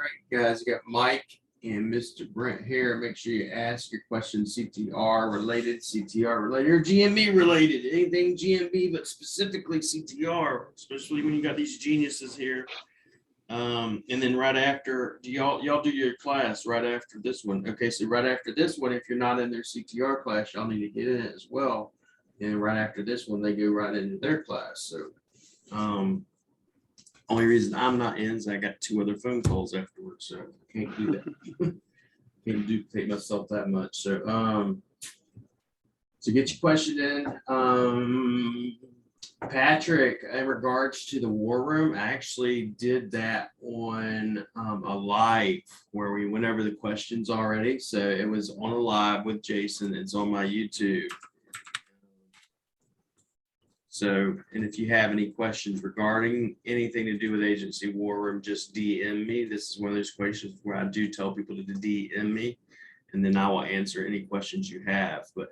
right, guys, you got Mike and Mr. Brent here. Make sure you ask your questions CTR related, or GMB related, anything GMB, but specifically CTR, especially when you got these geniuses here. And then right after, y'all do your class right after this one. Okay, so right after this one, if you're not in their CTR class, y'all need to get in it as well. And right after this one, they go right into their class. So only reason I'm not in is I got 2 other phone calls afterwards, so I can't do that. Can't duplicate myself that much. So so get your question in. Patrick, in regards to the war room, I actually did that on a live where we went over the questions already. So it was on a live with Jason. It's on my YouTube. So, and if you have any questions regarding anything to do with agency war room, just DM me. This is one of those questions where I do tell people to DM me, and then I will answer any questions you have. But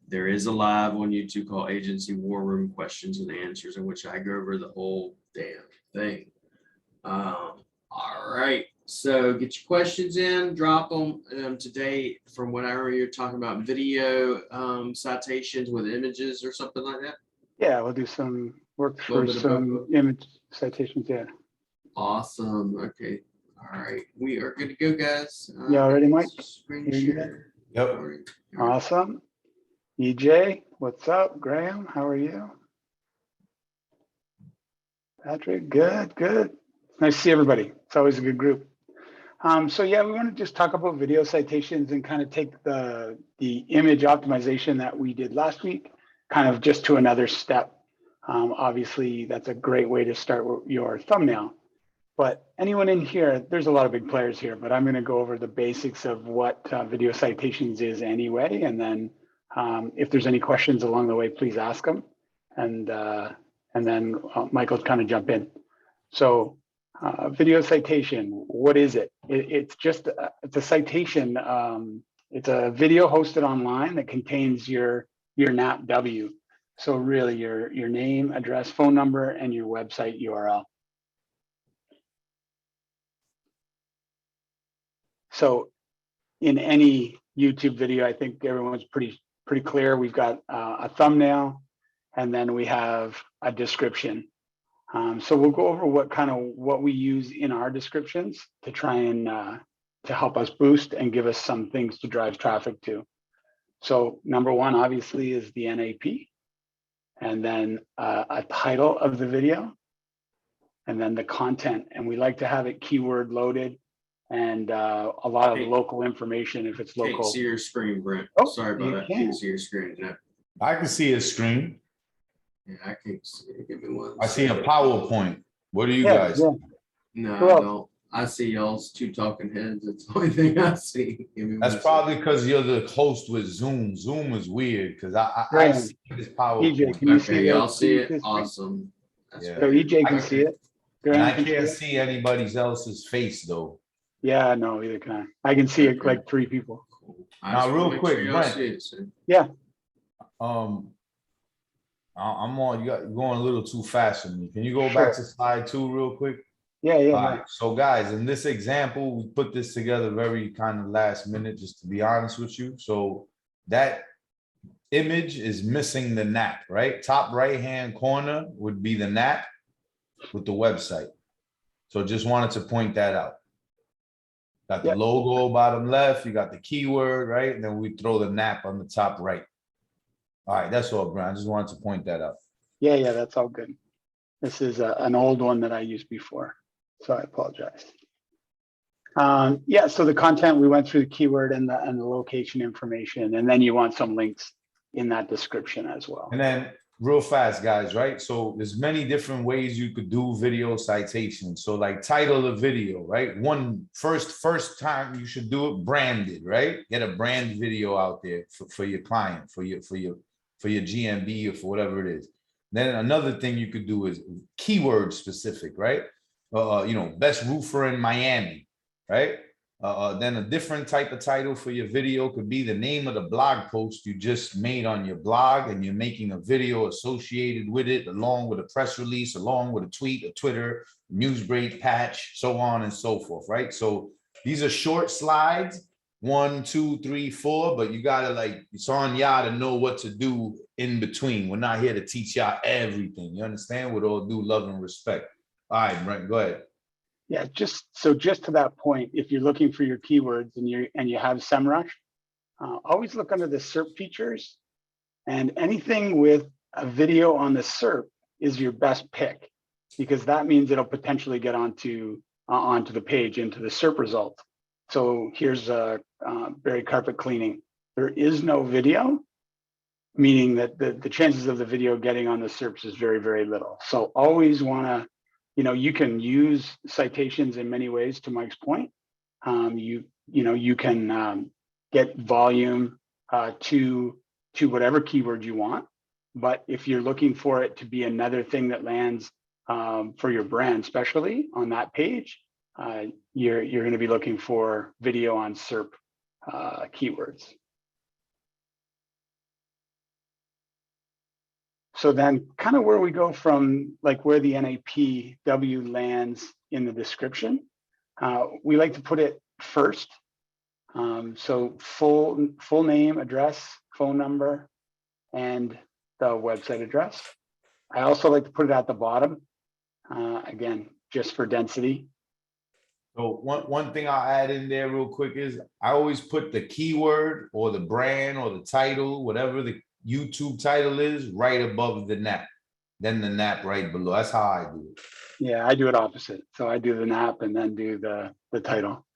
there is a live on YouTube called Agency War Room Questions and Answers, in which I go over the whole damn thing. All right, so get your questions in, drop them. Today, from what I remember, you're talking about video citations with images or something like that. Yeah, we'll do some work for some image citations. Yeah. Awesome. Okay. All right. We are good to go, guys. You all ready, Mike? Screen share. Yep. Awesome. EJ, what's up? Graham, how are you? Patrick, good, good. Nice to see everybody. It's always a good group. So yeah, we want to just talk about video citations and kind of take the image optimization that we did last week, kind of just to another step. Obviously, that's a great way to start with your thumbnail. But anyone in here, there's a lot of big players here, but I'm going to go over the basics of what video citations is anyway. And then if there's any questions along the way, please ask them. And then Michael kind of jump in. So video citation, what is it? It's just, it's a citation. It's a video hosted online that contains your NAPW. So really your name, address, phone number, and your website URL. So in any YouTube video, I think everyone's pretty clear. We've got a thumbnail, and then we have a description. So we'll go over what we use in our descriptions to try and to help us boost and give us some things to drive traffic to. So number one, obviously, is the NAP, and then a title of the video, and then the content. And we like to have it keyword loaded and a lot of local information if it's local. Can't see your screen, Brent. Oh, sorry about that. Can't see your screen. No. I can see his screen. Yeah, I can't see it. Give me one. I see a PowerPoint. What do you guys? Yeah. No, I don't. I see y'all's 2 talking heads. That's the only thing I see. That's probably because you're the host with Zoom. Zoom is weird because I see this PowerPoint. EJ, can you see y'all see it? Awesome. Yeah. So EJ can see it. And I can't see anybody else's face though. Yeah, no, either can I. I can see it like 3 people. Cool. Now, real quick, Brent. Yeah. I'm on. You're going a little too fast for me. Can you go back to slide 2 real quick? Yeah. All right. So guys, in this example, we put this together very kind of last minute, just to be honest with you. So that image is missing the NAP, right? Top right-hand corner would be the NAP with the website. So just wanted to point that out. Got the logo bottom left, you got the keyword, right? And then we throw the NAP on the top right. All right, that's all, Brian. I just wanted to point that out. Yeah, that's all good. This is an old one that I used before, so I apologize. Yeah, so the content, we went through the keyword and the location information, and then you want some links in that description as well. And then real fast, guys, right? So there's many different ways you could do video citations. So like title of video, right? First time you should do it branded, right? Get a brand video out there for your client, for your GMB or for whatever it is. Then another thing you could do is keyword specific, right? Best roofer in Miami, right? Then a different type of title for your video could be the name of the blog post you just made on your blog, and you're making a video associated with it, along with a press release, along with a tweet, a Twitter, news break patch, so on and so forth, right? So these are short slides, 1, 2, 3, 4, but you gotta, like, it's on y'all to know what to do in between. We're not here to teach y'all everything. You understand? With all due love and respect. All right, Brent, go ahead. Yeah, just to that point, if you're looking for your keywords and you have SEMrush, always look under the SERP features, and anything with a video on the SERP is your best pick, because that means it'll potentially get onto the page, into the SERP result. So here's Barry carpet cleaning. There is no video, meaning that the chances of the video getting on the SERPs is very, very little. So always want to, you can use citations in many ways, to Mike's point. You can get volume to whatever keyword you want. But if you're looking for it to be another thing that lands for your brand, especially on that page, you're going to be looking for video on SERP keywords. So then kind of where we go from, like where the NAPW lands in the description, we like to put it first. So full name, address, phone number, and the website address. I also like to put it at the bottom, again, just for density. So one thing I'll add in there real quick is I always put the keyword or the brand or the title, whatever the YouTube title is, right above the NAP, then the NAP right below. That's how I do it. Yeah, I do it opposite. So I do the NAP and then do the title.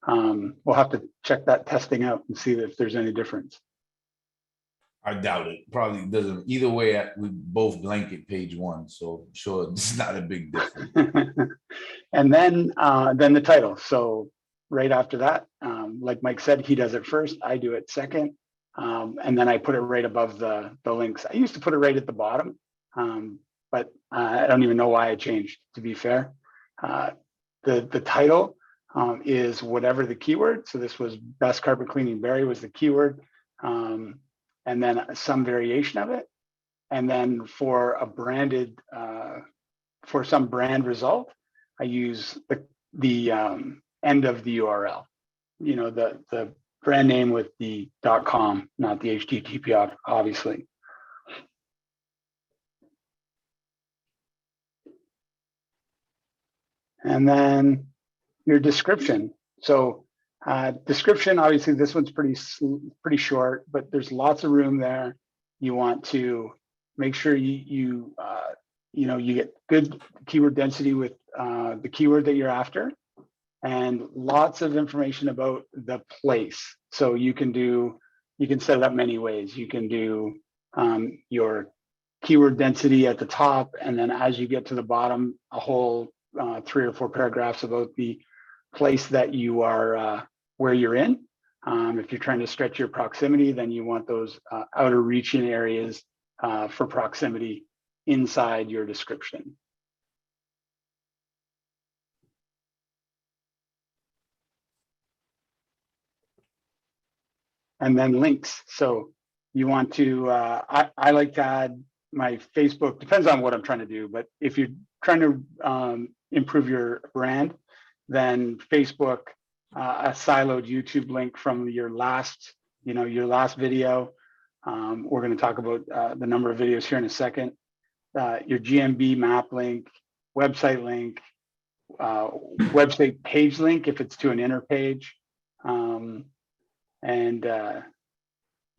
We'll have to check that testing out and see if there's any difference. I doubt it. Probably doesn't. Either way, we both blanket page 1, so I'm sure it's not a big difference. And then the title. So right after that, like Mike said, he does it first. I do it second. And then I put it right above the links. I used to put it right at the bottom, but I don't even know why I changed, to be fair. The title is whatever the keyword. So this was best carpet cleaning Barry was the keyword, and then some variation of it. And then for a branded, for some brand result, I use the end of the URL, the brand name with the .com, not the HTTP, obviously. And then your description. So description, obviously this one's pretty short, but there's lots of room there. You want to make sure you get good keyword density with the keyword that you're after, and lots of information about the place. So you can set it up many ways. You can do your keyword density at the top, and then as you get to the bottom, a whole 3 or 4 paragraphs about the place that you are, where you're in. If you're trying to stretch your proximity, then you want those outer reaching areas for proximity inside your description. And then links. So you want to, I like to add my Facebook, depends on what I'm trying to do, but if you're trying to improve your brand, then Facebook, a siloed YouTube link from your last video. We're going to talk about the number of videos here in a second. Your GMB map link, website link, website page link if it's to an inner page, and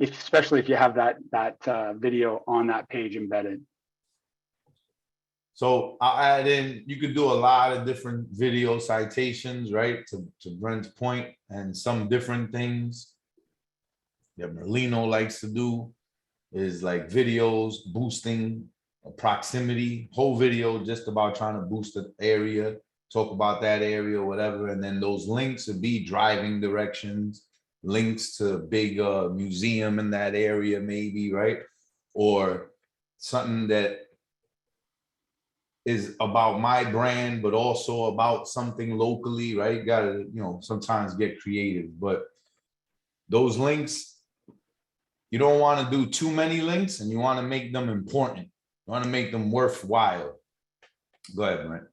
especially if you have that video on that page embedded. So I'll add in, you could do a lot of different video citations, right? To Brent's point, and some different things that Merlino likes to do is like videos boosting proximity, whole video just about trying to boost the area, talk about that area or whatever. And then those links would be driving directions, links to big museum in that area maybe, right? Or something that is about my brand, but also about something locally, right? You gotta, sometimes get creative, but those links, you don't want to do too many links, and you want to make them important. You want to make them worthwhile. Go ahead, Brent.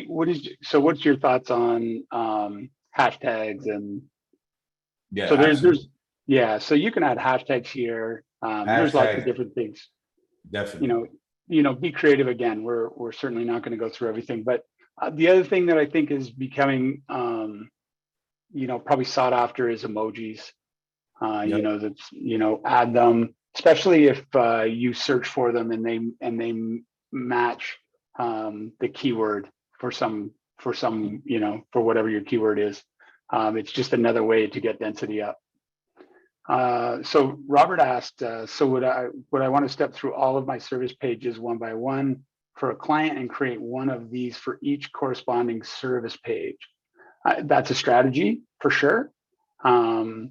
What's your thoughts on hashtags and Yeah, so absolutely. so you can add hashtags here. There's lots of Hashtag, different things. definitely. Be creative again. We're certainly not going to go through everything, but the other thing that I think is becoming probably sought after is emojis. Yep. Add them, especially if you search for them and they match the keyword for whatever your keyword is. It's just another way to get density up. So Robert asked, so would I want to step through all of my service pages one by one for a client and create one of these for each corresponding service page? That's a strategy for sure. We're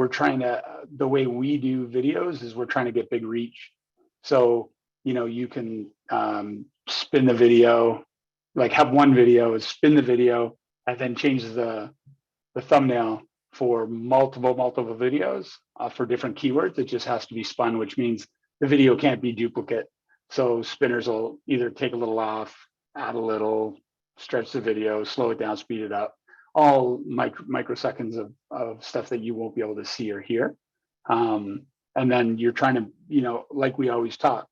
trying to, the way we do videos is we're trying to get big reach. So, you can spin the video, like have one video, spin the video, and then change the thumbnail for multiple videos for different keywords. It just has to be spun, which means the video can't be duplicate. So spinners will either take a little off, add a little, stretch the video, slow it down, speed it up, all microseconds of stuff that you won't be able to see or hear. And then you're trying to, like we always talk,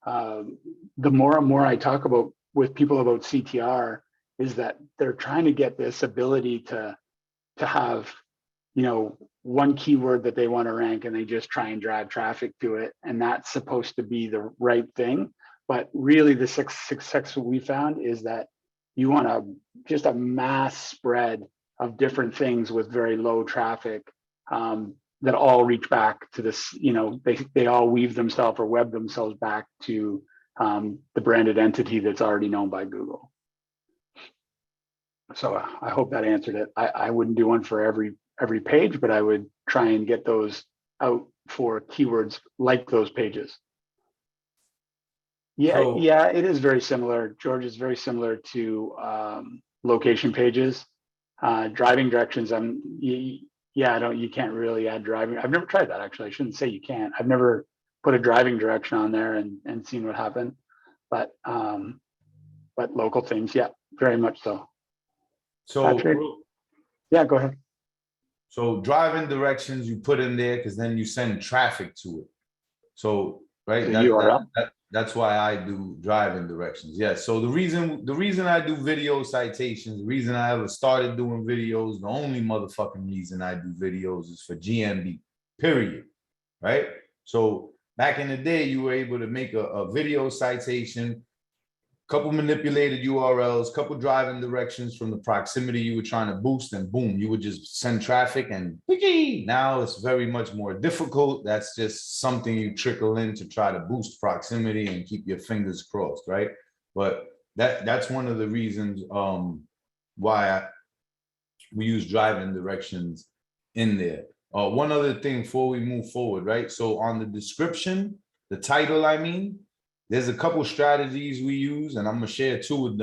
the more and more I talk about with people about CTR is that they're trying to get this ability to have, one keyword that they want to rank and they just try and drive traffic to it. And that's supposed to be the right thing. But really the success we found is that you want just a mass spread of different things with very low traffic that all reach back to this, they all weave themselves or web themselves back to the branded entity that's already known by Google. So I hope that answered it. I wouldn't do one for every page, but I would try and get those out for keywords like those pages. Yeah, it is very similar. George, is very similar to location pages. Driving directions, you can't really add driving. I've never tried that, actually. I shouldn't say you can't. I've never put a driving direction on there and seen what happened. But local things, yeah, very much so. So Patrick? Yeah, go ahead. So driving directions you put in there because then you send traffic to it. So right, that's why I do driving directions. Yeah. So the reason I do video citations, the reason I ever started doing videos, the only motherfucking reason I do videos is for GMB, period. Right. So back in the day, you were able to make a video citation, couple manipulated URLs, couple driving directions from the proximity you were trying to boost, and boom, you would just send traffic and now it's very much more difficult. That's just something you trickle in to try to boost proximity and keep your fingers crossed, right? But that's one of the reasons why we use driving directions in there. One other thing before we move forward, right? So on the description, the title, there's a couple strategies we use, and I'm gonna share two of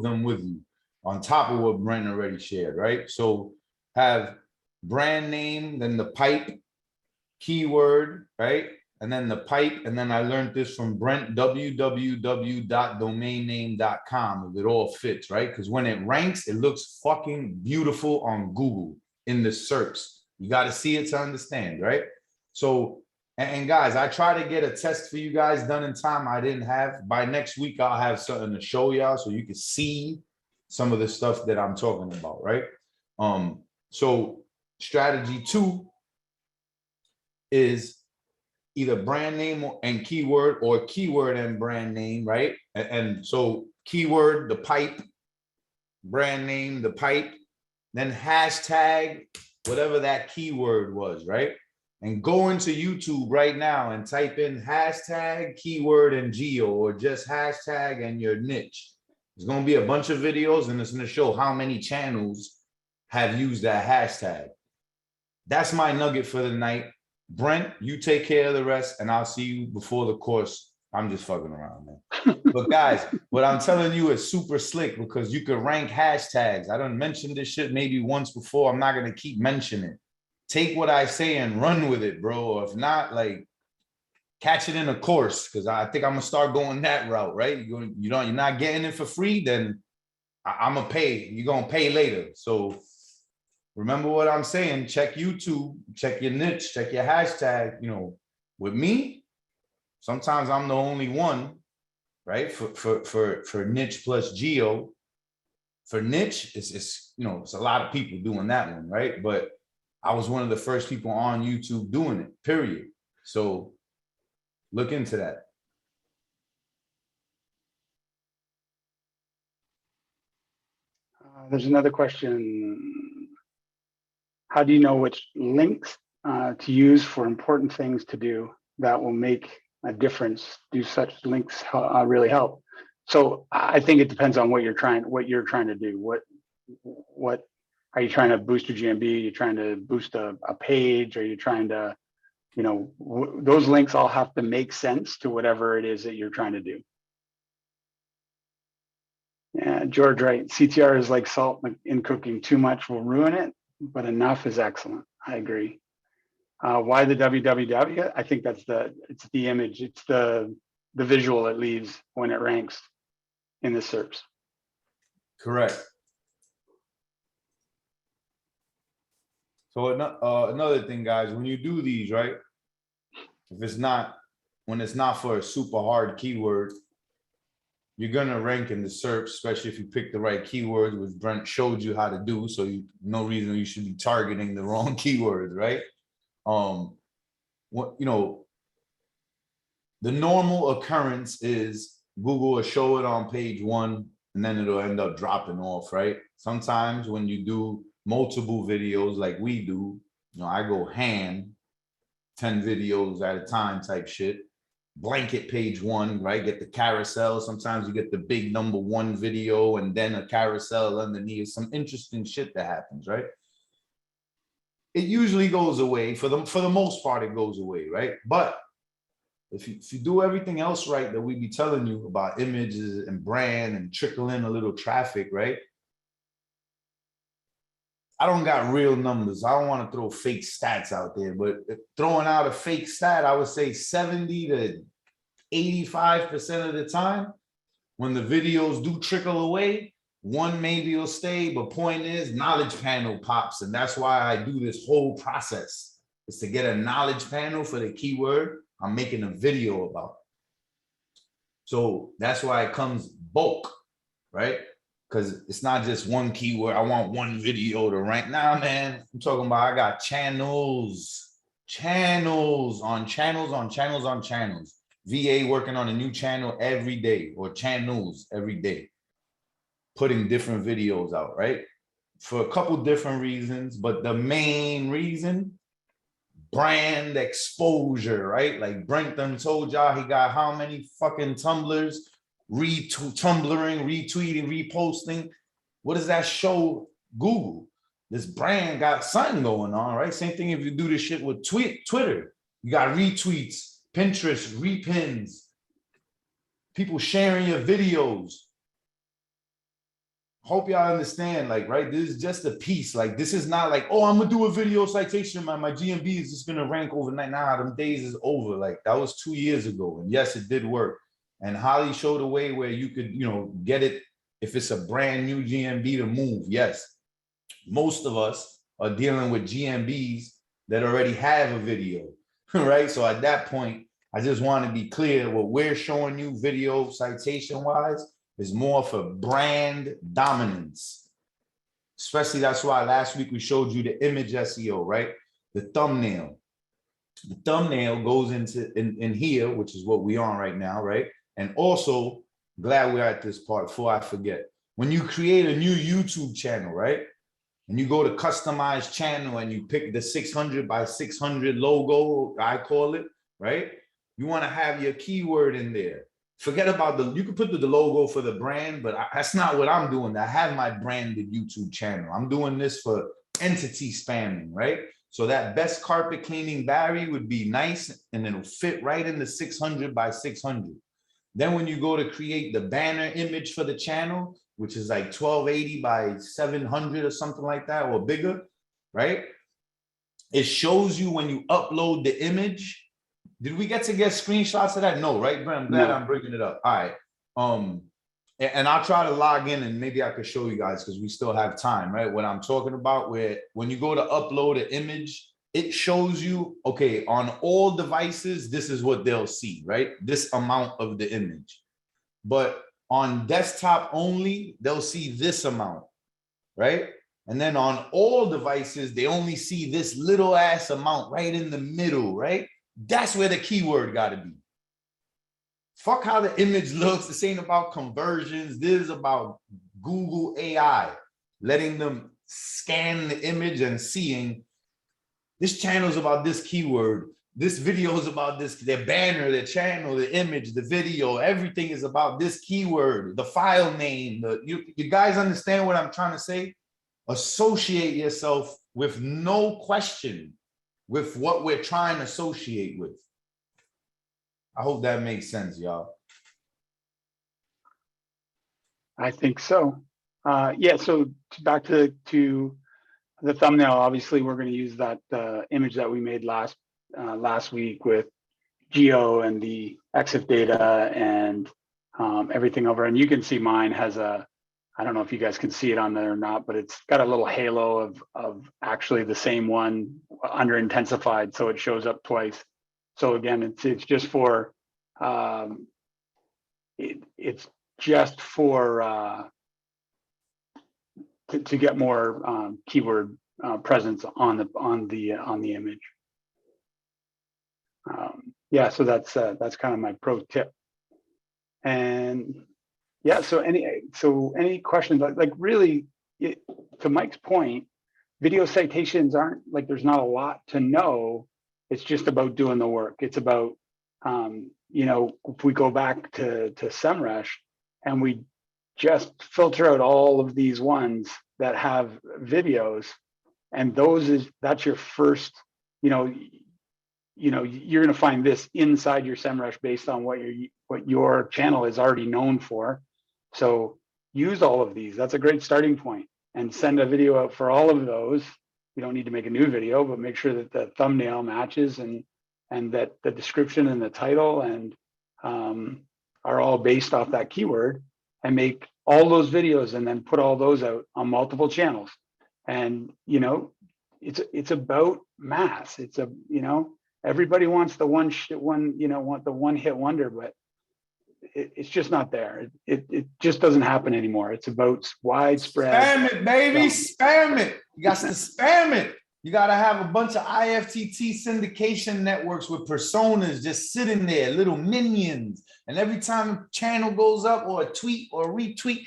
them with you on top of what Brent already shared, right? So have brand name, then the pipe, keyword, right? And then the pipe, and then I learned this from Brent, www.domainname.com, if it all fits, right? Because when it ranks, it looks fucking beautiful on Google in the search. You got to see it to understand, right? So, and guys, I try to get a test for you guys done in time. I didn't have. By next week, I'll have something to show y'all so you can see some of the stuff that I'm talking about, right? So strategy 2 is either brand name and keyword, or keyword and brand name, right? And so keyword, the pipe, brand name, the pipe, then hashtag whatever that keyword was, right? And go into YouTube right now and type in hashtag, keyword, and geo, or just hashtag and your niche. There's going to be a bunch of videos, and it's going to show how many channels have used that hashtag. That's my nugget for the night. Brent, you take care of the rest, and I'll see you before the course I'm just fucking around, man. But guys, what I'm telling you is super slick because you can rank hashtags. I done mentioned this shit maybe once before. I'm not gonna keep mentioning it. Take what I say and run with it, bro. Or if not, like, catch it in a course, because I think I'm gonna start going that route, right? You're not getting it for free, then I'm gonna pay. You're gonna pay later. So remember what I'm saying. Check YouTube, check your niche, check your hashtag. You know, with me, sometimes I'm the only one, right? For niche plus geo. For niche, it's you know, it's a lot of people doing that one, right? But I was one of the first people on YouTube doing it, period. So look into that. There's another question. How do you know which links to use for important things to do that will make a difference? Do such links really help? So I think it depends on what you're trying to do. What are you trying to boost your GMB? Are you trying to boost a page? Are you trying to, you know, those links all have to make sense to whatever it is that you're trying to do. Yeah, George, right. CTR is like salt in cooking. Too much will ruin it, but enough is excellent. I agree. Why the www? I think it's the image. It's the visual it leaves when it ranks in the SERPs. Correct. So another thing, guys, when you do these, right? When it's not for a super hard keyword, you're gonna rank in the SERPs, especially if you pick the right keywords, which Brent showed you how to do. So no reason you should be targeting the wrong keywords, right? What, you know, the normal occurrence is Google will show it on page 1 and then it'll end up dropping off, right? Sometimes when you do multiple videos like we do, you know, I go ham, 10 videos at a time type shit, blanket page 1, right? Get the carousel. Sometimes you get the big #1 video and then a carousel underneath, some interesting shit that happens, right? It usually goes away. For the most part, it goes away, right? But if you do everything else right that we be telling you about images and brand and trickle in a little traffic, right? I don't got real numbers. I don't want to throw fake stats out there, but throwing out a fake stat, I would say 70 to 85% of the time, when the videos do trickle away, one maybe will stay, but point is knowledge panel pops. And that's why I do this whole process, is to get a knowledge panel for the keyword I'm making a video about. So that's why it comes bulk, right? Because it's not just one keyword. I want one video to rank. Nah, man, I'm talking about I got channels on channels. VA working on a new channel every day, or channels every day, putting different videos out, right? For a couple different reasons, but the main reason, brand exposure, right? Like Brent done told y'all he got how many fucking tumblers, tumbling, retweeting, reposting. What does that show Google? This brand got something going on, right? Same thing if you do this shit with Twitter. You got retweets, Pinterest, repins, people sharing your videos. Hope y'all understand, like, right? This is just a piece. Like, this is not like, oh, I'm gonna do a video citation. My GMB is just gonna rank overnight. Nah, them days is over. Like, that was 2 years ago. And yes, it did work. And Holly showed a way where you could, you know, get it if it's a brand new GMB to move. Yes, most of us are dealing with GMBs that already have a video, right? So at that point, I just want to be clear, what we're showing you video citation wise is more for brand dominance. Especially that's why last week we showed you the image SEO, right? The thumbnail. The thumbnail goes into in here, which is what we on right now, right? And also, glad we're at this part before I forget. When you create a new YouTube channel, right? And you go to customize channel and you pick the 600 by 600 logo, I call it, right? You want to have your keyword in there. Forget about you can put the logo for the brand, but that's not what I'm doing. I have my branded YouTube channel. I'm doing this for entity spamming, right? So that best carpet cleaning Barry would be nice and it'll fit right in the 600 by 600. Then when you go to create the banner image for the channel, which is like 1280 by 700 or something like that, or bigger, right? It shows you when you upload the image. Did we get screenshots of that? No, right, Brent? I'm glad I'm bringing it up. All right. And I'll try to log in and maybe I could show you guys because we still have time, right? What I'm talking about, where when you go to upload an image, it shows you, okay, on all devices, this is what they'll see, right? This amount of the image. But on desktop only, they'll see this amount, right? And then on all devices, they only see this little ass amount right in the middle, right? That's where the keyword got to be. Fuck how the image looks. This ain't about conversions. This is about Google AI, letting them scan the image and seeing this channel is about this keyword. This video is about this, their banner, their channel, the image, the video, everything is about this keyword, the file name. You guys understand what I'm trying to say? Associate yourself with no question with what we're trying to associate with. I hope that makes sense, y'all. I think so. Yeah, so back to the thumbnail, obviously we're going to use that image that we made last week with geo and the EXIF data and everything over. And you can see mine has a, I don't know if you guys can see it on there or not, but it's got a little halo of actually the same one under intensified, so it shows up twice. So again, it's just for it's just for to get more keyword presence on the image. Yeah, so that's kind of my pro tip. And yeah, so any questions, like really, to Mike's point, video citations aren't like, there's not a lot to know. It's just about doing the work. It's about, you know, if we go back to SEMrush and we just filter out all of these ones that have videos, and that's your first, you know, you're going to find this inside your SEMrush based on what your channel is already known for. So use all of these. That's a great starting point, and send a video out for all of those. You don't need to make a new video, but make sure that the thumbnail matches and that the description and the title and are all based off that keyword, and make all those videos and then put all those out on multiple channels. And, you know, it's about mass. It's you know, everybody wants the want the one hit wonder, but it's just not there. It just doesn't happen anymore. It's about widespread. Spam it, baby, spam it. You got to spam it. You got to have a bunch of IFTT syndication networks with personas just sitting there, little minions. And every time a channel goes up or a tweet or a retweet,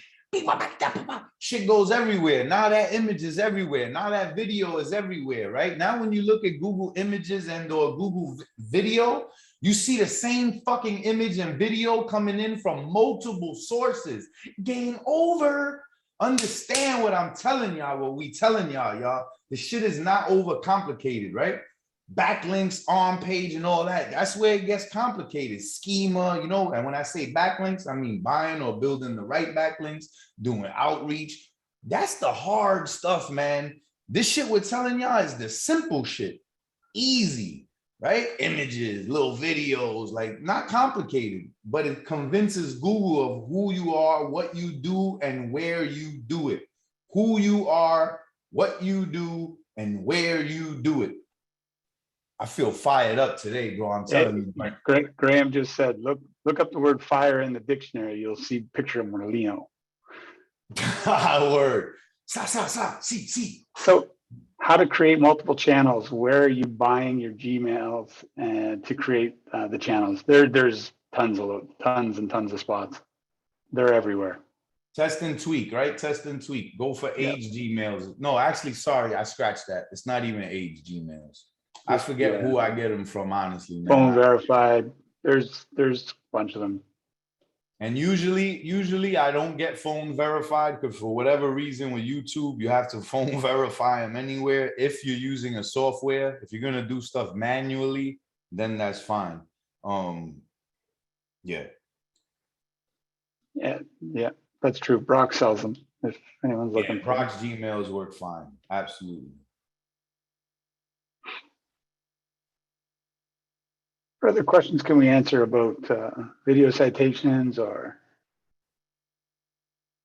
shit goes everywhere. Now that image is everywhere. Now that video is everywhere, right? Now when you look at Google Images and or Google Video, you see the same fucking image and video coming in from multiple sources. Game over. Understand what I'm telling y'all, what we telling y'all. The shit is not overcomplicated, right? Backlinks, on page and all that. That's where it gets complicated. Schema, you know, and when I say backlinks, I mean buying or building the right backlinks, doing outreach. That's the hard stuff, man. This shit we're telling y'all is the simple shit. Easy, right? Images, little videos, like not complicated, but it convinces Google of who you are, what you do, and where you do it. Who you are, what you do, and where you do it. I feel fired up today, bro. I'm telling you. Graham just said, look up the word fire in the dictionary. You'll see a picture of Merlino. Word. See. So how to create multiple channels. Where are you buying your Gmails to create the channels? There's tons and tons of spots. They're everywhere. Test and tweak, right? Test and tweak. Go for age Gmails. No, actually, sorry, I scratched that. It's not even age Gmails. I forget who I get them from, honestly. Man. Phone verified. There's a bunch of them. And usually I don't get phone verified because for whatever reason with YouTube, you have to phone verify them anywhere. If you're using a software, if you're gonna do stuff manually, then that's fine. Yeah. Yeah, that's true. Brock sells them if anyone's looking Yeah, for them. Brock's Gmails work fine. Absolutely. What other questions can we answer about video citations? Or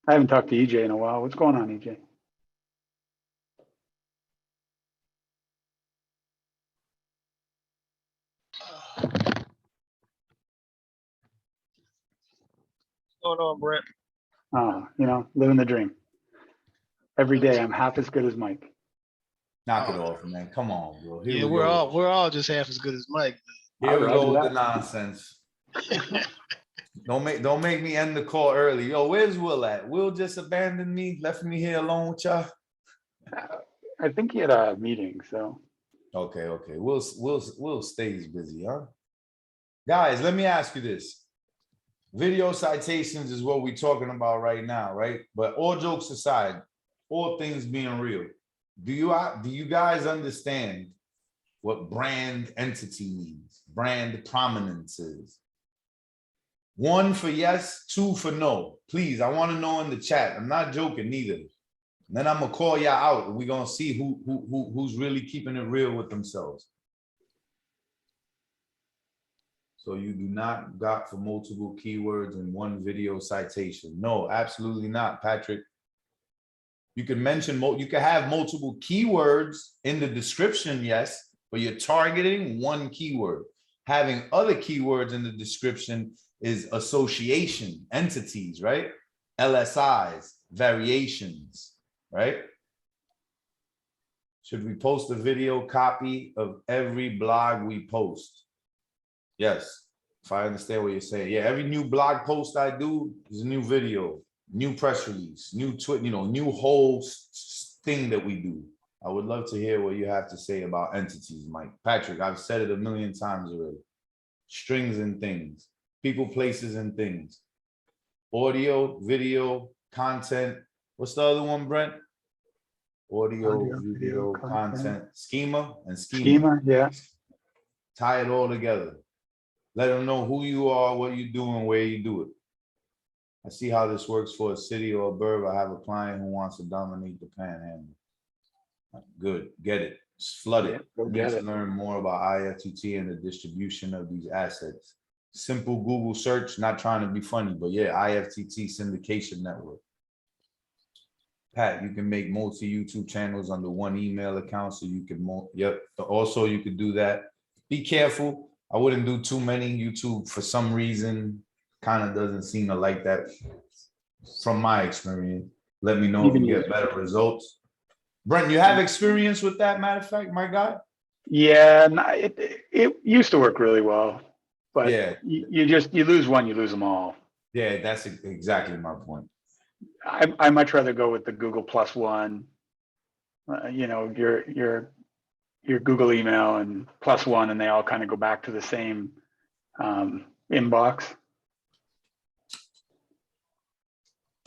I haven't talked to EJ in a while. What's going on, EJ? What's going on, Brent? Oh, living the dream. Every day I'm half as good as Mike. Knock it off, man. Come on, bro. Here Yeah, we we're go. all just half as good as Mike. Here we Roger go with the that. nonsense. Don't make me end the call early. Yo, where's Will at? Will just abandoned me, left me here alone with y'all. I think he had a meeting, so. Okay. Will stays busy, huh? Guys, let me ask you this. Video citations is what we're talking about right now, right? But all jokes aside, all things being real, do you guys understand what brand entity means? Brand prominence is? 1 for yes, 2 for no. Please, I want to know in the chat. I'm not joking neither. And then I'm gonna call y'all out and we're gonna see who's really keeping it real with themselves. So you do not got for multiple keywords in one video citation. No, absolutely not, Patrick. You can mention, you can have multiple keywords in the description, yes, but you're targeting one keyword. Having other keywords in the description is association, entities, right? LSIs, variations, right? Should we post a video copy of every blog we post? Yes, if I understand what you're saying. Yeah, every new blog post I do is a new video, new press release, new tweet, new whole thing that we do. I would love to hear what you have to say about entities, Mike. Patrick, I've said it a million times already. Strings and things, people, places, and things. Audio, video, content. What's the other one, Brent? Audio, video, content, schema, and Schema, yeah. Tie it all together. Let them know who you are, what you do, and where you do it. I see how this works for a city or a burb. I have a client who wants to dominate the panhandle. Good, get it. Just flood it. Go I need get to it. learn more about IFTT and the distribution of these assets. Simple Google search, not trying to be funny, but yeah, IFTT syndication network. Pat, you can make multi-YouTube channels under one email account, so you can, also you could do that. Be careful. I wouldn't do too many. YouTube, for some reason, kind of doesn't seem to like that from my experience. Let me know if you get better results. Brent, you have experience with that, matter of fact, my guy? Yeah, it used to work really well, but yeah, you lose one, you lose them all. Yeah, that's exactly my point. I much rather go with the Google plus one, your Google email and plus one, and they all kind of go back to the same inbox.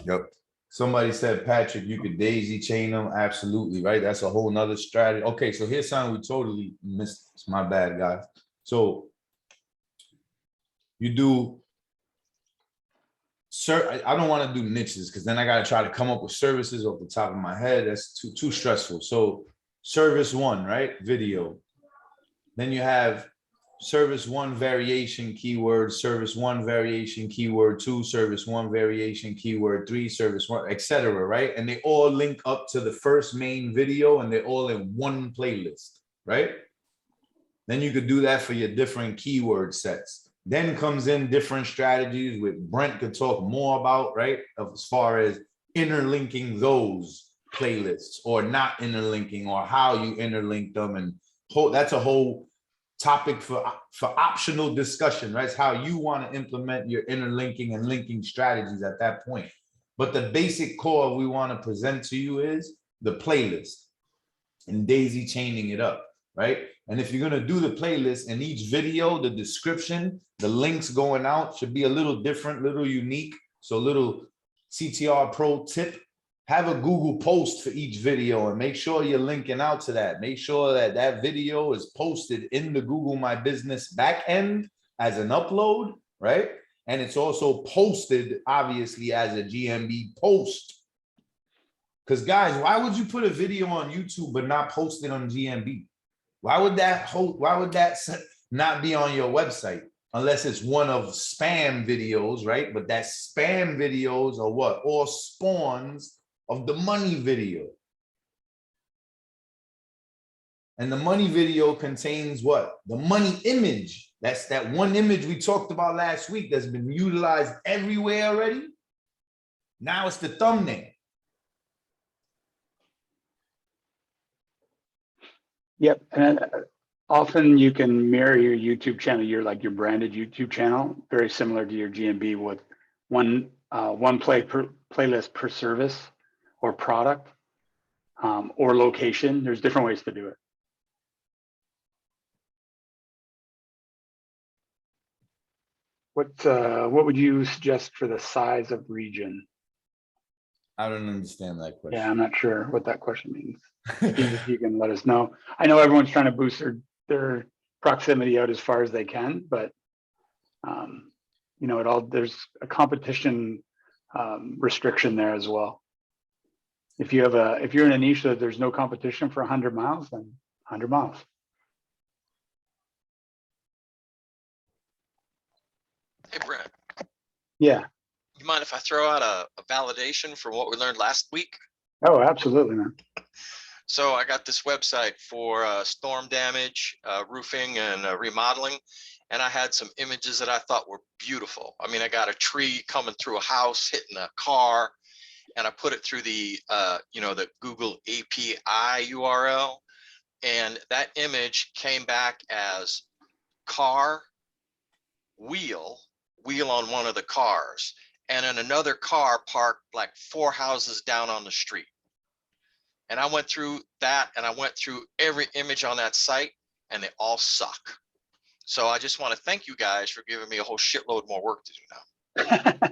Yep. Somebody said, Patrick, you could daisy chain them. Absolutely, right? That's a whole nother strategy. Okay, so here's something we totally missed. It's my bad, guys. So you do, I don't want to do niches because then I got to try to come up with services off the top of my head. That's too stressful. So service one, right? Video. Then you have service one variation keyword, service one variation keyword 2, service one variation keyword 3, service one, etc. Right? And they all link up to the first main video and they're all in one playlist, right? Then you could do that for your different keyword sets. Then comes in different strategies which Brent could talk more about, right? As far as interlinking those playlists or not interlinking, or how you interlink them, and that's a whole topic for optional discussion, right? It's how you want to implement your interlinking and linking strategies at that point. But the basic core we want to present to you is the playlist and daisy chaining it up, right? And if you're going to do the playlist, in each video, the description, the links going out should be a little different, little unique. So little CTR pro tip, have a Google post for each video and make sure you're linking out to that. Make sure that that video is posted in the Google My Business backend as an upload, right? And it's also posted, obviously, as a GMB post. Because guys, why would you put a video on YouTube but not post it on GMB? Why would that not be on your website? Unless it's one of spam videos, right? But that spam videos are what? All spawns of the money video. And the money video contains what? The money image. That's that one image we talked about last week that's been utilized everywhere already. Now it's the thumbnail. Yep. And often you can mirror your YouTube channel, your branded YouTube channel, very similar to your GMB with one playlist per service or product or location. There's different ways to do it. What would you suggest for the size of region? I don't understand that question. Yeah, I'm not sure what that question means. If you can let us know. I know everyone's trying to boost their proximity out as far as they can, but you know, there's a competition restriction there as well. If you're in a niche that there's no competition for 100 miles, then 100 miles. Hey, Brent, Yeah. you mind if I throw out a validation for what we learned last week? Oh, absolutely, man. So I got this website for storm damage, roofing and remodeling. And I had some images that I thought were beautiful. I mean, I got a tree coming through a house, hitting a car, and I put it through the, the Google API URL. And that image came back as car, wheel on one of the cars, and then another car parked like 4 houses down on the street. And I went through that and I went through every image on that site and they all suck. So I just want to thank you guys for giving me a whole shitload more work to do now.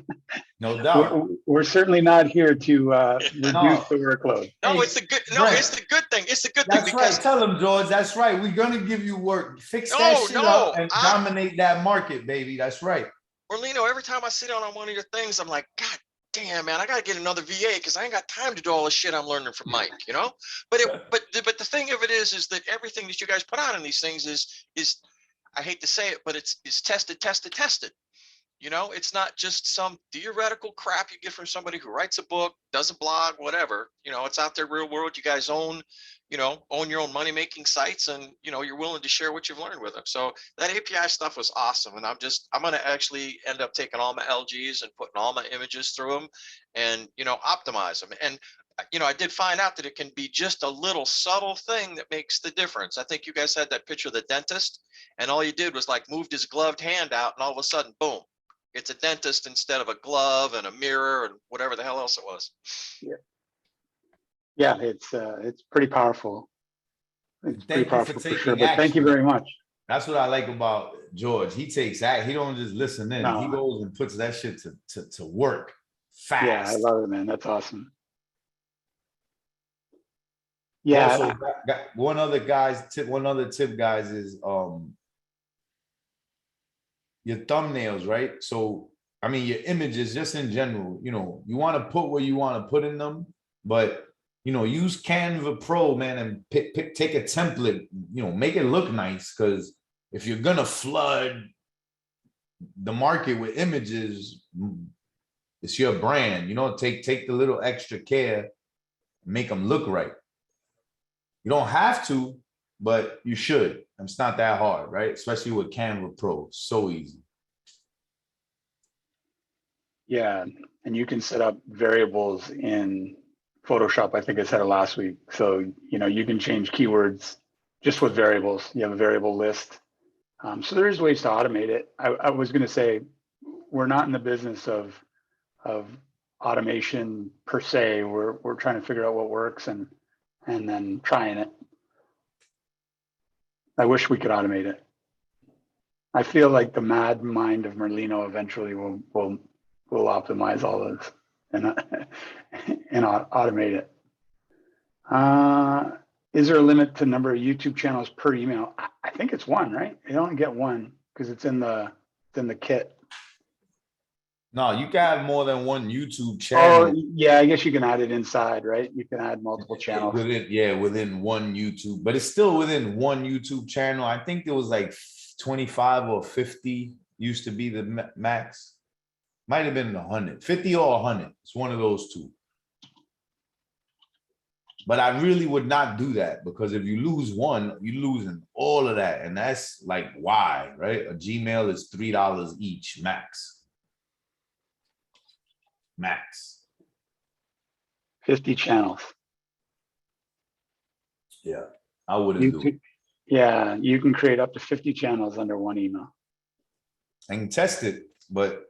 No doubt. We're certainly not here to reduce the workload. No, Hey, it's the good. No, Brent, it's the good thing. It's the good That's thing right. because Tell them, George. That's right. We're gonna give you work. Fix that No, shit no, up and dominate that market, baby. That's right. Orlino, every time I sit down on one of your things, I'm like, God damn, man, I gotta get another VA because I ain't got time to do all the shit I'm learning from Mike, you know. But the thing of it is that everything that you guys put out in these things is I hate to say it, but it's tested. You know, it's not just some theoretical crap you get from somebody who writes a book, does a blog, whatever. You know, it's out there, real world. You guys own your own money making sites, and you're willing to share what you've learned with them. So that API stuff was awesome, and I'm going to actually end up taking all my LGs and putting all my images through them, and optimize them. And I did find out that it can be just a little subtle thing that makes the difference. I think you guys had that picture of the dentist, and all you did was like moved his gloved hand out, and all of a sudden, boom. It's a dentist instead of a glove and a mirror and whatever the hell else it was. Yeah, it's pretty powerful. It's pretty Thank you for powerful for taking sure. But thank you action. very much. That's what I like about George. He takes act. He don't just listen in. No. He goes and puts that shit to work fast. Yeah, I love it, man. That's awesome. Yeah. Also, one other tip, guys, is your thumbnails, right? So, I mean, your images just in general, you want to put what you want to put in them, but, use Canva Pro, man, and take a template, make it look nice. Because if you're going to flood the market with images, it's your brand, take the little extra care, make them look right. You don't have to, but you should. It's not that hard, right? Especially with Canva Pro. It's so easy. Yeah, and you can set up variables in Photoshop. I think I said it last week. So, you can change keywords just with variables. You have a variable list. So there's ways to automate it. I was going to say, we're not in the business of automation per se. We're trying to figure out what works and then trying it. I wish we could automate it. I feel like the mad mind of Merlino eventually will optimize all this and automate it. Is there a limit to number of YouTube channels per email? I think it's one, right? You only get one because it's in the kit. No, you can have more than one YouTube Oh, channel yeah, I guess you can add it inside, right? You can add multiple channels. within one YouTube, but it's still within one YouTube channel. I think it was like 25 or 50 used to be the max. Might have been 100, 50 or 100. It's one of those two. But I really would not do that, because if you lose one, you're losing all of that. And that's like, why, right? A Gmail is $3 each, max. Max. 50 channels. Yeah, I wouldn't You do it. could, yeah, you can create up to 50 channels under one email. I can test it, but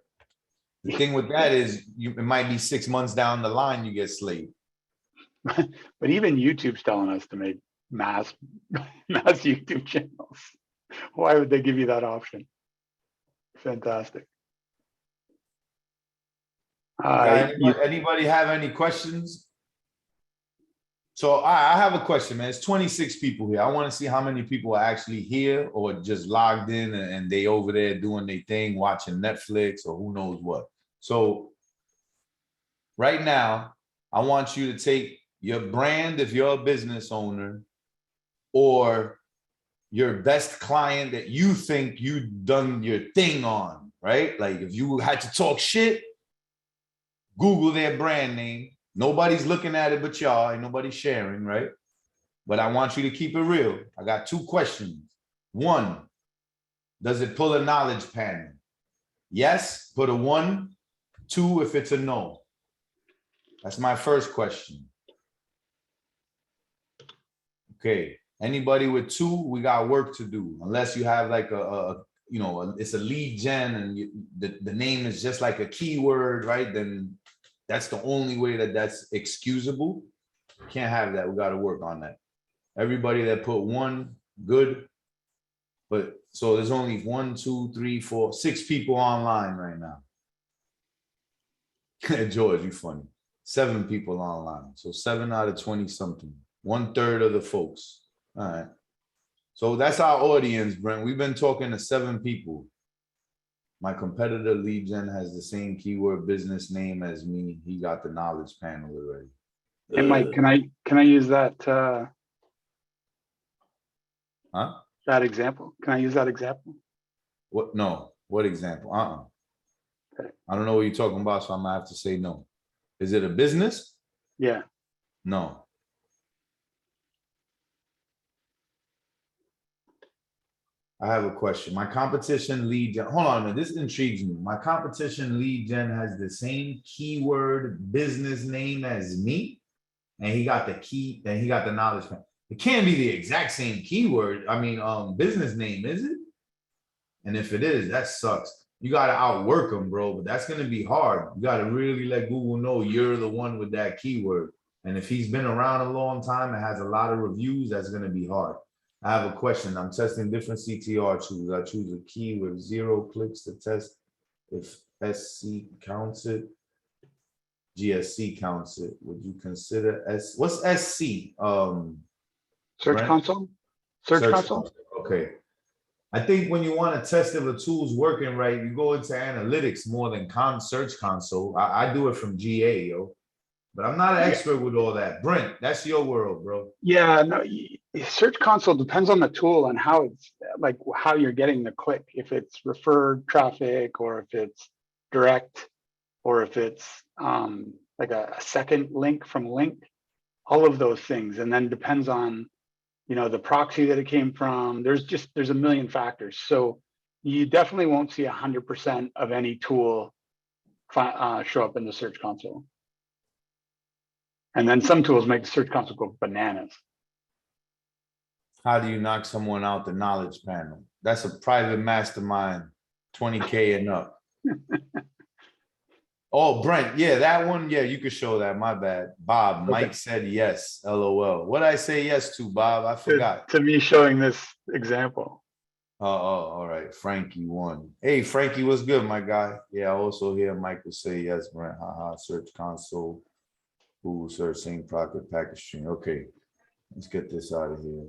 the thing with that is it might be 6 months down the line you get slayed. But even YouTube's telling us to make mass YouTube channels. Why would they give you that option? Fantastic. Okay, You, anybody have any questions? So I have a question, man. It's 26 people here. I want to see how many people are actually here or just logged in and they over there doing their thing, watching Netflix or who knows what. So right now, I want you to take your brand if you're a business owner, or your best client that you think you've done your thing on, right? Like if you had to talk shit, Google their brand name. Nobody's looking at it but y'all, ain't nobody sharing, right? But I want you to keep it real. I got 2 questions. 1, does it pull a knowledge panel? Yes, put a 1. 2, if it's a no. That's my first question. Okay, anybody with 2, we got work to do. Unless you have like it's a lead gen and the name is just like a keyword, right? Then that's the only way that's excusable. Can't have that. We got to work on that. Everybody that put 1, good. But so there's only 1, 2, 3, 4, 6 people online right now. George, you funny. 7 people online. So 7 out of 20 something. 1/3 of the folks. All right. So that's our audience, Brent. We've been talking to 7 people. My competitor lead gen has the same keyword business name as me. He got the knowledge panel already. and Mike, can I use that Huh? that example? Can I use that example? What? No. What example? Okay. I don't know what you're talking about, so I'm gonna have to say no. Is it a business? Yeah. No. I have a question. My competition lead gen, hold on a minute, this intrigues me. My competition lead gen has the same keyword business name as me, and he got the knowledge. It can't be the exact same keyword. I mean, business name, is it? And if it is, that sucks. You got to outwork them, bro, but that's going to be hard. You got to really let Google know you're the one with that keyword. And if he's been around a long time and has a lot of reviews, that's going to be hard. I have a question. I'm testing different CTR tools. I choose a key with 0 clicks to test if SC counts it. GSC counts it. Would you consider what's SC? Search Brent? console? Search console? Okay. I think when you want to test if a tool's working right, you go into analytics more than search console. I do it from GA, yo. But I'm not an expert with all that. Brent, that's your world, bro. Yeah, no, Search console depends on the tool and how it's like how you're getting the click. If it's referred traffic, or if it's direct, or if it's like a second link from link, all of those things. And then depends on, the proxy that it came from. There's a million factors. So you definitely won't see 100% of any tool show up in the Search console. And then some tools make the Search console go bananas. How do you knock someone out the knowledge panel? That's a private mastermind, 20K and up. Oh, Brent, yeah, that one, yeah, you could show that, my bad. Bob, Okay. Mike said yes, LOL. What did I say yes to, Bob? I forgot. To me showing this example. Oh, all right, Frankie won. Hey, Frankie, what's good, my guy? Yeah, I also hear Michael say yes, Brent, haha, Search console, Google search, same product, package string. Okay, let's get this out of here.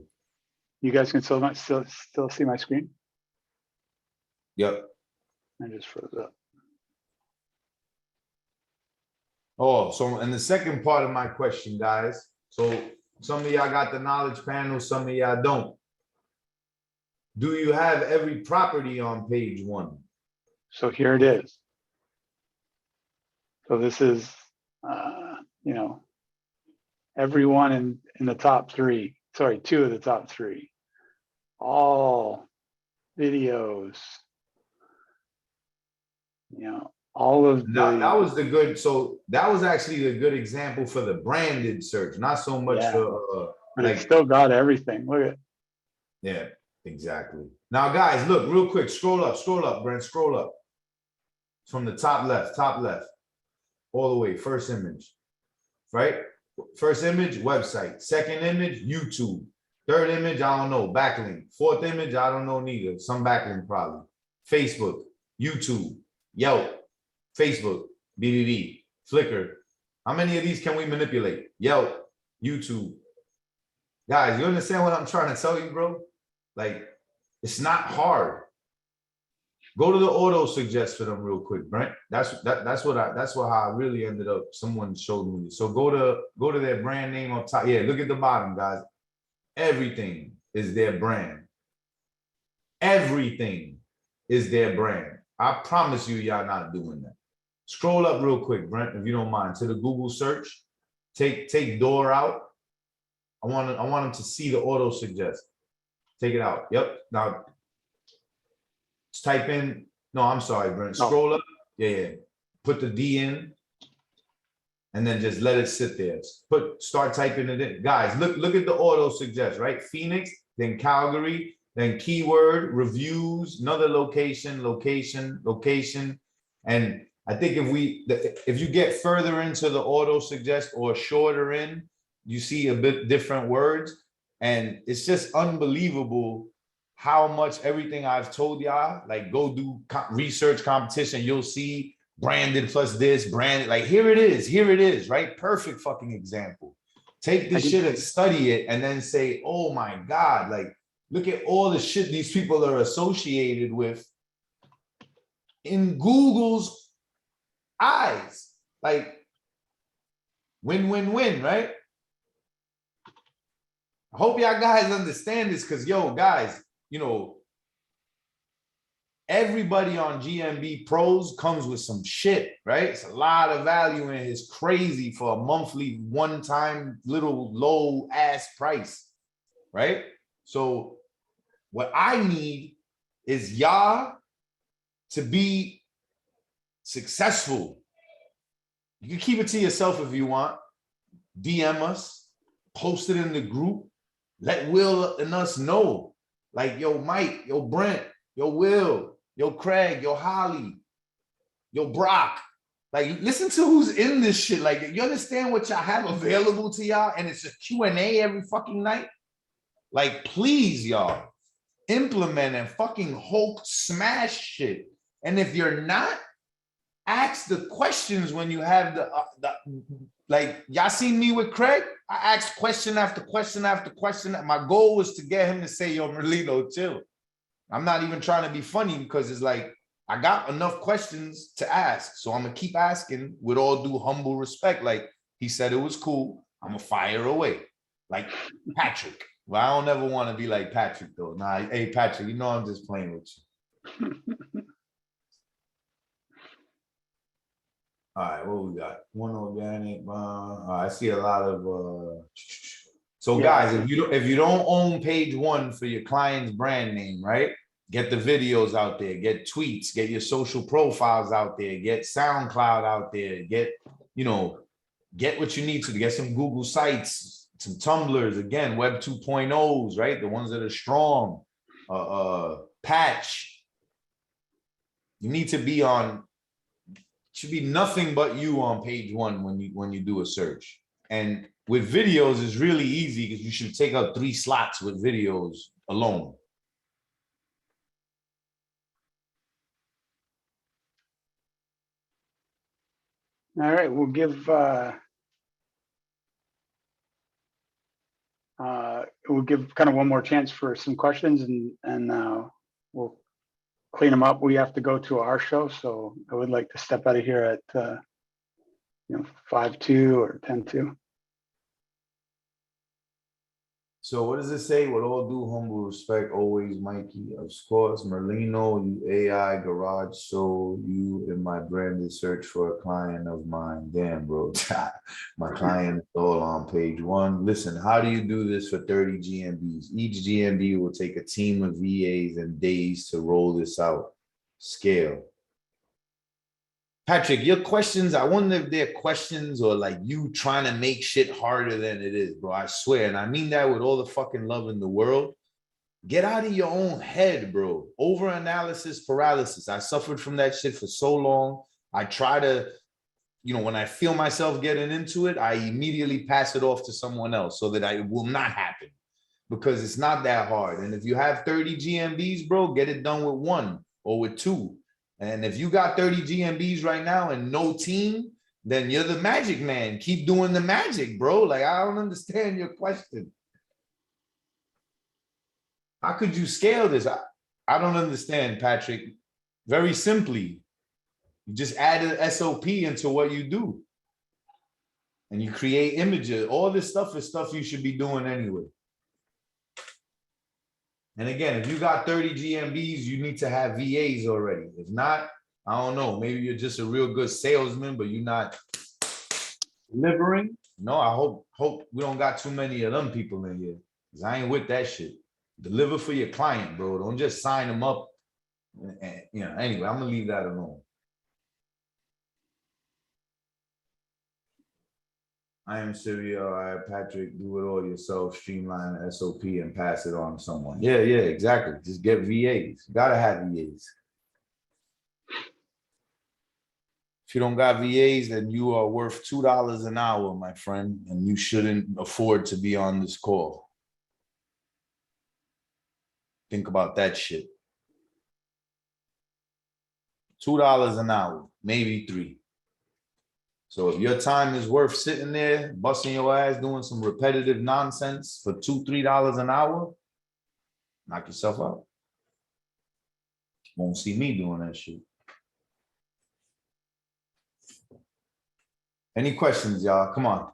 You guys can still see my screen? Yep. I just froze up. Oh, so and the second part of my question, guys. So some of y'all got the knowledge panel, some of y'all don't. Do you have every property on page 1? So here it is. So this is, you know, everyone in the top 3, sorry, 2 of the top 3, all videos, you know, all of That the, was the good. So that was actually a good example for the branded search, not so much yeah, the but it's like. still got everything. Look at, Yeah, exactly. Now, guys, look real quick. Scroll up, Brent. Scroll up from the top left, all the way. First image, right? First image, website. Second image, YouTube. Third image, I don't know, backlink. Fourth image, I don't know neither. Some backlink probably. Facebook, YouTube, Yelp, Facebook, BBB, Flickr. How many of these can we manipulate? Yelp, YouTube. Guys, you understand what I'm trying to tell you, bro? Like, it's not hard. Go to the auto suggest for them real quick, Brent. That's what how I really ended up. Someone showed me. So go to their brand name on top. Yeah, look at the bottom, guys. Everything is their brand. Everything is their brand. I promise you, y'all not doing that. Scroll up real quick, Brent, if you don't mind, to the Google search. Take door out. I want them to see the auto suggest. Take it out. Yep. Now type in. No, I'm sorry, Brent. Scroll up. Yeah. Put the D in, and then just let it sit there. Start typing it in. Guys, look at the auto suggest, right? Phoenix, then Calgary, then keyword, reviews, another location. And I think if you get further into the auto suggest or shorter in, you see a bit different words. And it's just unbelievable how much everything I've told y'all, like go do research competition, you'll see branded plus this, branded, like here it is, right? Perfect fucking example. Take this shit and study it and then say, oh my God, like look at all the shit these people are associated with in Google's eyes. Like win, right? I hope y'all guys understand this because, yo, guys, you know, everybody on GMB Pros comes with some shit, right? It's a lot of value and it's crazy for a monthly one-time little low ass price, right? So what I need is y'all to be successful. You can keep it to yourself if you want. DM us, post it in the group. Let Will and us know. Like, yo, Mike, yo, Brent, yo, Will, yo, Craig, yo, Holly, yo, Brock. Like, listen to who's in this shit. Like, you understand what y'all have available to y'all? And it's a Q&A every fucking night. Like, please, y'all, implement and fucking Hulk smash shit. And if you're not, ask the questions when you have the like, y'all seen me with Craig? I asked question after question after question. My goal was to get him to say, yo, Merlino, chill. I'm not even trying to be funny because it's like, I got enough questions to ask. So I'm going to keep asking with all due humble respect. Like he said, it was cool. I'm going to fire away. Like Patrick. Well, I don't ever want to be like Patrick though. Nah, hey, Patrick, you know I'm just playing with you. All right, what we got? One organic. I see a lot of. So guys, if you don't own page 1 for your client's brand name, right? Get the videos out there. Get tweets. Get your social profiles out there. Get SoundCloud out there. Get what you need to get some Google sites, some Tumblrs. Again, Web 2.0s, right? The ones that are strong. Patch. You need to be on. Should be nothing but you on page 1 when you do a search. And with videos, it's really easy because you should take up 3 slots with videos alone. all right, we'll give kind of one more chance for some questions and we'll clean them up. We have to go to our show, so I would like to step out of here at 5.2 or 10.2. So what does it say? With all due humble respect, always Mikey. Of course, Merlino, you AI garage. So you in my branded search for a client of mine. Damn, bro. My client is all on page 1. Listen, how do you do this for 30 GMBs? Each GMB will take a team of VAs and days to roll this out. Scale. Patrick, your questions, I wonder if they're questions or like you trying to make shit harder than it is, bro. I swear. And I mean that with all the fucking love in the world. Get out of your own head, bro. Overanalysis paralysis. I suffered from that shit for so long. I try to, when I feel myself getting into it, I immediately pass it off to someone else so that it will not happen because it's not that hard. And if you have 30 GMBs, bro, get it done with 1 or with 2. And if you got 30 GMBs right now and no team, then you're the magic man. Keep doing the magic, bro. Like, I don't understand your question. How could you scale this? I don't understand, Patrick. Very simply, you just add an SOP into what you do. And you create images. All this stuff is stuff you should be doing anyway. And again, if you got 30 GMBs, you need to have VAs already. If not, I don't know. Maybe you're just a real good salesman, but you're not delivering. No, I hope we don't got too many of them people in here. Because I ain't with that shit. Deliver for your client, bro. Don't just sign them up. And, anyway, I'm going to leave that alone. I am serial. All right, Patrick, do it all yourself, streamline the SOP and pass it on to someone. Yeah, exactly. Just get VAs. You gotta have VAs. If you don't got VAs, then you are worth $2 an hour, my friend, and you shouldn't afford to be on this call. Think about that shit. $2 an hour, maybe $3. So if your time is worth sitting there, busting your ass, doing some repetitive nonsense for $2, $3 an hour, knock yourself out. Won't see me doing that shit. Any questions, y'all? Come on.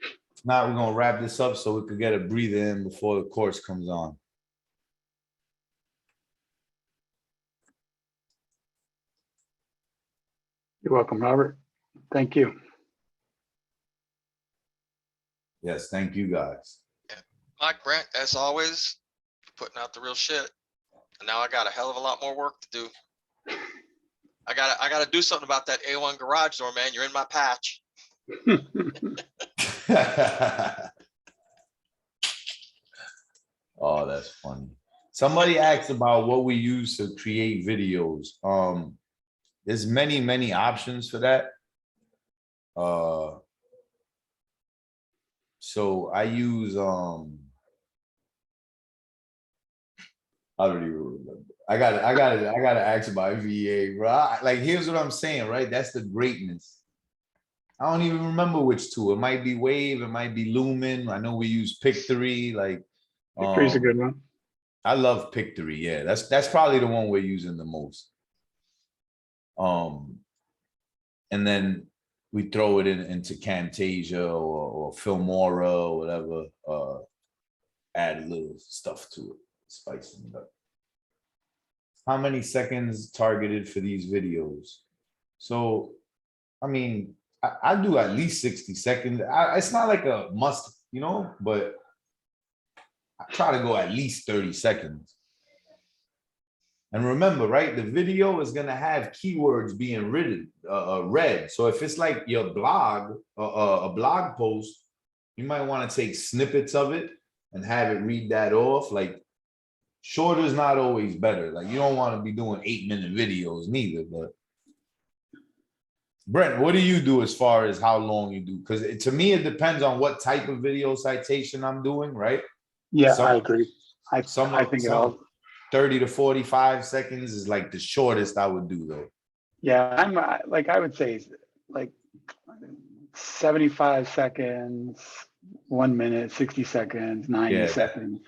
If not, we're gonna wrap this up so we could get a breather in before the course comes on. You're welcome, Robert. Thank you. Yes, thank you guys. Mike, Brent, as always, putting out the real shit. And now I got a hell of a lot more work to do. I gotta do something about that A1 garage door, man. You're in my patch. Oh, that's funny. Somebody asked about what we use to create videos. There's many options for that. So I use I don't even remember. I gotta ask about VA, bro. Like, here's what I'm saying, right? That's the greatness. I don't even remember which tool. It might be Wave, it might be Lumen. I know we use Pictory. Like, Pictory's a good one. I love Pictory. Yeah, that's probably the one we're using the most. And then we throw it into Camtasia or Filmora or whatever. Add a little stuff to it, spice it up. How many seconds targeted for these videos? So, I mean, I do at least 60 seconds. It's not like a must, but I try to go at least 30 seconds. And remember, right, the video is going to have keywords being read. So if it's like your blog, a blog post, you might want to take snippets of it and have it read that off. Like, shorter is not always better. Like, you don't want to be doing 8-minute videos neither. But Brent, what do you do as far as how long you do? Because to me, it depends on what type of video citation I'm doing, right? Yeah, I agree. I think it all. 30 to 45 seconds is like the shortest I would do, though. Yeah, I'm like, I would say like 75 seconds, 1 minute, 60 seconds, 90 seconds.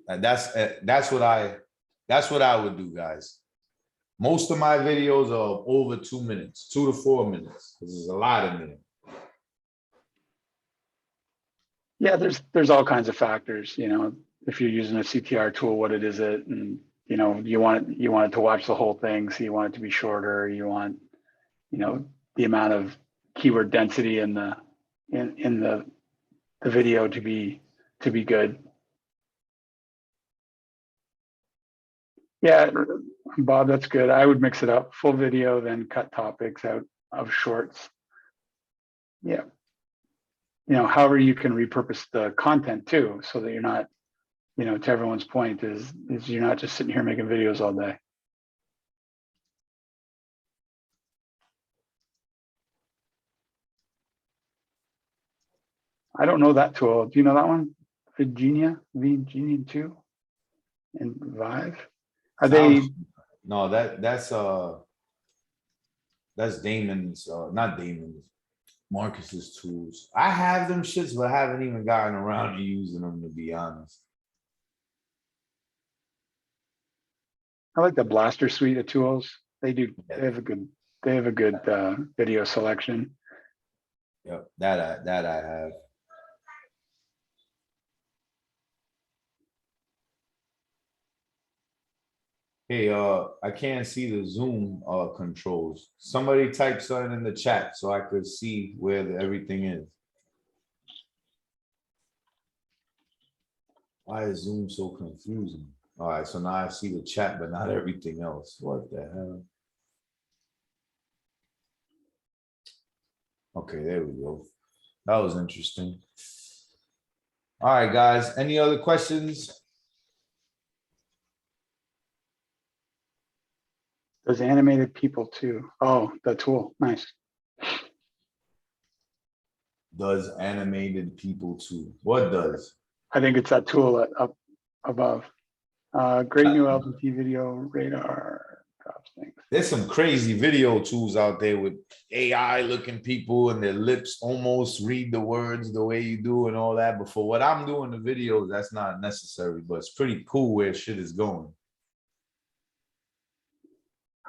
That's what I would do, guys. Most of my videos are over 2 minutes, 2 to 4 minutes. This is a lot in there. Yeah, there's all kinds of factors, you know, if you're using a CTR tool, what it is it, and you know, you want it to watch the whole thing, so you want it to be shorter, you want, you know, the amount of keyword density in the video to be good. Yeah, Bob, that's good. I would mix it up, full video, then cut topics out of shorts. Yeah. You know, however you can repurpose the content too, so that you're not, you know, to everyone's point is you're not just sitting here making videos all day. I don't know that tool. Do you know that one? Virginia 2 and Vive? Are they? No, that's Damon's, not Damon's, Marcus's tools. I have them shits, but I haven't even gotten around to using them, to be honest. I like the Blaster suite of tools. They have a good video selection. Yep, that I have. Hey, I can't see the Zoom controls. Somebody type something in the chat so I could see where everything is. Why is Zoom so confusing? All right, so now I see the chat, but not everything else. What the hell? Okay, there we go. That was interesting. All right, guys, any other questions? Those animated people too. Oh, the tool, nice. Does animated people too? What does? I think it's that tool up above. Great new LTT video radar drops things. There's some crazy video tools out there with AI looking people and their lips almost read the words the way you do and all that. But for what I'm doing the videos, that's not necessary, but it's pretty cool where shit is going.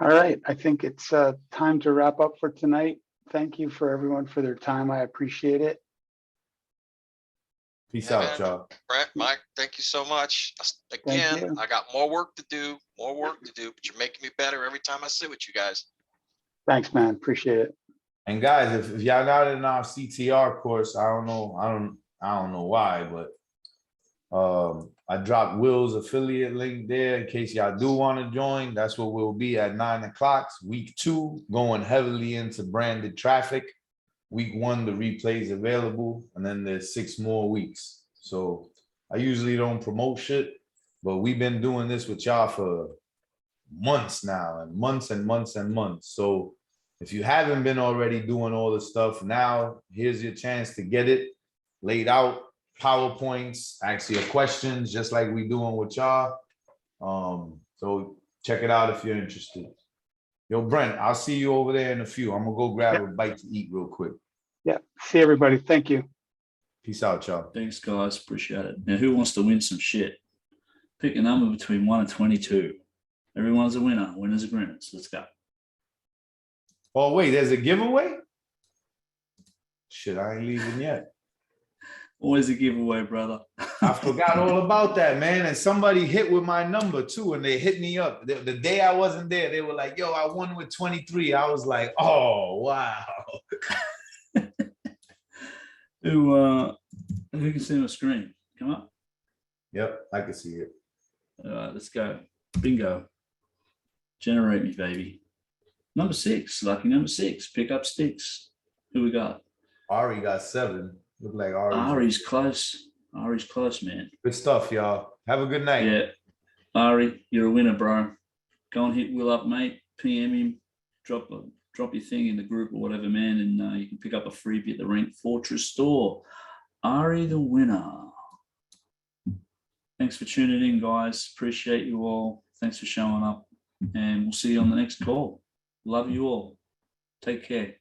All right, I think it's time to wrap up for tonight. Thank you for everyone for their time. I appreciate it. Peace Yeah, out, man. y'all. Brent, Mike, thank you so much. Again, you. I got more work to do, but you're making me better every time I sit with you guys. Thanks, man. Appreciate it. And guys, if y'all not in our CTR course, I don't know why, but I dropped Will's affiliate link there in case y'all do want to join. That's what we'll be at 9 o'clock, week 2, going heavily into branded traffic. Week 1, the replay is available, and then there's 6 more weeks. So I usually don't promote shit, but we've been doing this with y'all for months now, and months and months and months. So if you haven't been already doing all the stuff, now here's your chance to get it laid out, PowerPoints, ask your questions, just like we doing with y'all. So check it out if you're interested. Yo, Brent, I'll see you over there in a few. I'm gonna go grab a bite to eat real quick. Yeah, see everybody. Thank you. Peace out, y'all. Thanks, guys. Appreciate it. Now, who wants to win some shit? Pick a number between 1 and 22. Everyone's a winner. Winners agreements. Let's go. Oh, wait, there's a giveaway? Shit, I ain't leaving yet. Always a giveaway, brother. I forgot all about that, man. And somebody hit with my number too, and they hit me up. The day I wasn't there, they were like, yo, I won with 23. I was like, oh, wow. Who can see my screen? Come up. Yep, I can see it. All right, let's go. Bingo. Generate me, baby. Number 6, lucky number 6. Pick up sticks. Who we got? Ari got 7. Look like Ari's close. Ari's close, man. Good stuff, y'all. Have a good night. Yeah. Ari, you're a winner, bro. Go and hit Will up, mate. PM him. Drop your thing in the group or whatever, man, and you can pick up a freebie at the Rank Fortress store. Ari, the winner. Thanks for tuning in, guys. Appreciate you all. Thanks for showing up, and we'll see you on the next call. Love you all. Take care.